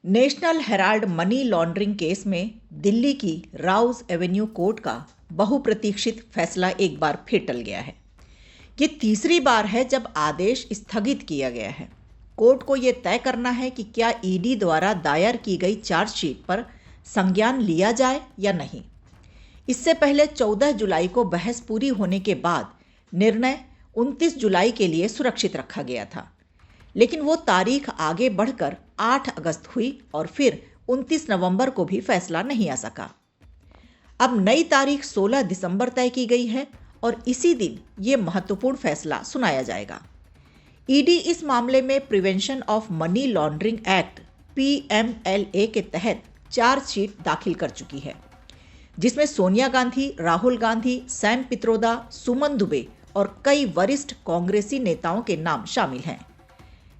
National Herald money laundering case में दिल्ली की Rouse Avenue court का बहुप्रतीक्षित फैसला एक बार फिर टल गया है। ये तीसरी बार है जब आदेश स्थगित किया गया है। कोर्ट को यह तय करना है कि क्या ईडी द्वारा दायर की गई चार्जशीट पर संज्ञान लिया जाए या नहीं। इससे पहले 14 जुलाई को बहस पूरी होने के बाद निर्णय 29 जुलाई के लिए सुरक्षित रखा गया था, लेकिन वो तारीख आगे बढ़कर 8 अगस्त हुई और फिर 29 नवंबर को भी फैसला नहीं आ सका। अब नई तारीख 16 दिसंबर तय की गई है और इसी दिन ये महत्वपूर्ण फैसला सुनाया जाएगा। ईडी इस मामले में prevention of money laundering act PMLA के तहत चार्जशीट दाखिल कर चुकी है, जिसमें सोनिया गांधी, राहुल गांधी, सैम पित्रोदा, सुमन दुबे और कई वरिष्ठ कांग्रेसी नेताओं के नाम शामिल हैं।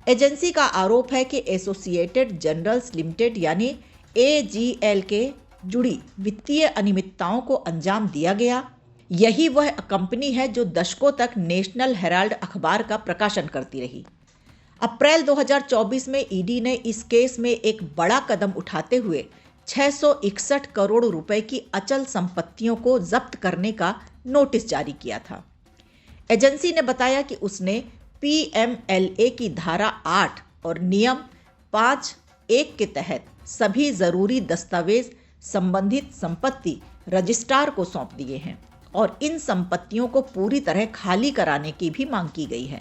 एजेंसी का आरोप है कि एसोसिएटेड जनरल्स लिमिटेड यानी AGL के जुड़ी वित्तीय अनियमितताओं को अंजाम दिया गया। यही वह कंपनी है जो दशकों तक नेशनल हेराल्ड अखबार का प्रकाशन करती रही। अप्रैल 2024 में ईडी ने इस केस में एक बड़ा कदम उठाते हुए 661 करोड़ रुपए की अचल संपत्तियों को जब्त करने का नोटिस जारी किया था। एजेंसी ने बताया कि उसने PMLA की धारा 8 और नियम 5(1) के तहत सभी जरूरी दस्तावेज संबंधित संपत्ति रजिस्ट्रार को सौंप दिए हैं और इन संपत्तियों को पूरी तरह खाली कराने की भी मांग की गई है।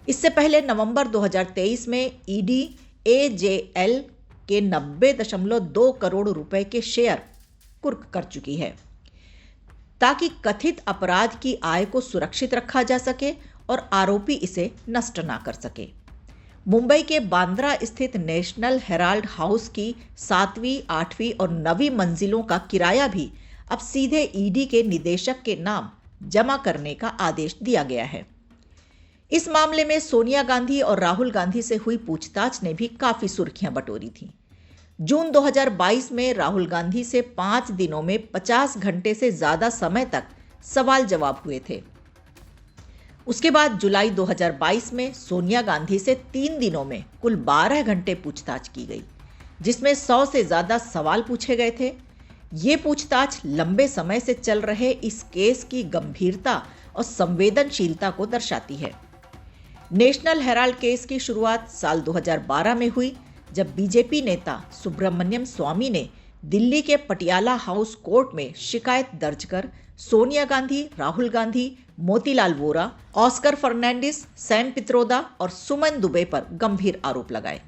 इससे पहले नवंबर 2023 में ईडी AJL के 90.2 करोड़ रुपए के शेयर कुर्क कर चुकी है, ताकि कथित अपराध की आय को सुरक्षित रखा जा सके और आरोपी इसे नष्ट ना कर सके। मुंबई के बांद्रा स्थित नेशनल हेराल्ड हाउस की 7वीं, 8वीं और 9वीं मंजिलों का किराया भी अब सीधे ईडी के निदेशक के नाम जमा करने का आदेश दिया गया है। इस मामले में सोनिया गांधी और राहुल गांधी से हुई पूछताछ ने भी काफी सुर्खियां बटोरी थी। जून 2022 में राहुल गांधी से 5 दिनों में 50 घंटे से ज्यादा समय तक सवाल जवाब हुए थे। उसके बाद जुलाई 2022 में सोनिया गांधी से 3 दिनों में कुल 12 घंटे पूछताछ की गई, जिसमें 100 से ज्यादा सवाल पूछे गए थे। ये पूछताछ लंबे समय से चल रहे इस केस की गंभीरता और संवेदनशीलता को दर्शाती है। नेशनल हेराल्ड केस की शुरुआत साल 2012 में हुई, जब बीजेपी नेता सुब्रमण्यम स्वामी ने दिल्ली के पटियाला हाउस कोर्ट में शिकायत दर्ज कर सोनिया गांधी, राहुल गांधी, मोतीलाल वोरा, ऑस्कर फर्नांडिस, सैम पित्रोदा और सुमन दुबे पर गंभीर आरोप लगाए।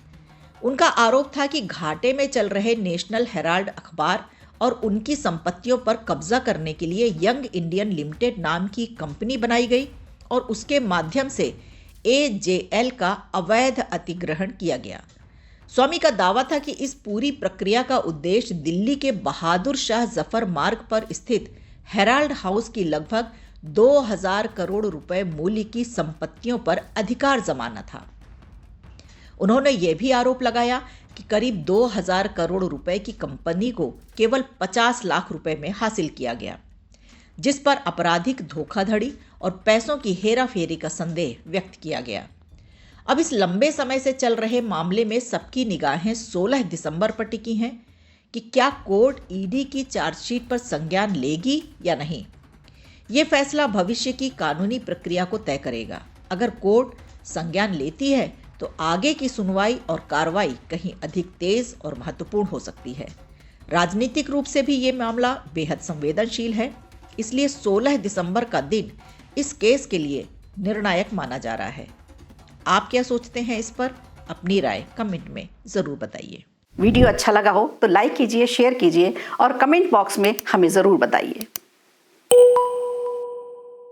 उनका आरोप था कि घाटे में चल रहे नेशनल हेराल्ड अखबार और उनकी संपत्तियों पर कब्जा करने के लिए यंग इंडियन लिमिटेड नाम की कंपनी बनाई गई और उसके माध्यम से AJL का अवैध अधिग्रहण किया गया। स्वामी का दावा था कि इस पूरी प्रक्रिया का उद्देश्य दिल्ली के बहादुर शाह जफर मार्ग पर स्थित हेराल्ड हाउस की लगभग 2000 करोड़ रुपए मूल्य की संपत्तियों पर अधिकार जमाना था। उन्होंने यह भी आरोप लगाया कि करीब 2000 करोड़ रुपए की कंपनी को केवल 50 लाख रुपए में हासिल किया गया, जिस पर आपराधिक धोखाधड़ी और पैसों की हेराफेरी का संदेह व्यक्त किया गया। अब इस लंबे समय से चल रहे मामले में सबकी निगाहें 16 दिसंबर पर टिकी हैं कि क्या कोर्ट ईडी की चार्जशीट पर संज्ञान लेगी या नहीं। ये फैसला भविष्य की कानूनी प्रक्रिया को तय करेगा। अगर कोर्ट संज्ञान लेती है तो आगे की सुनवाई और कार्रवाई कहीं अधिक तेज और महत्वपूर्ण हो सकती है। राजनीतिक रूप से भी ये मामला बेहद संवेदनशील है, इसलिए 16 दिसंबर का दिन इस केस के लिए निर्णायक माना जा रहा है। आप क्या सोचते हैं इस पर? अपनी राय कमेंट में जरूर बताइए। वीडियो अच्छा लगा हो तो लाइक कीजिए, शेयर कीजिए और कमेंट बॉक्स में हमें ज़रूर बताइए।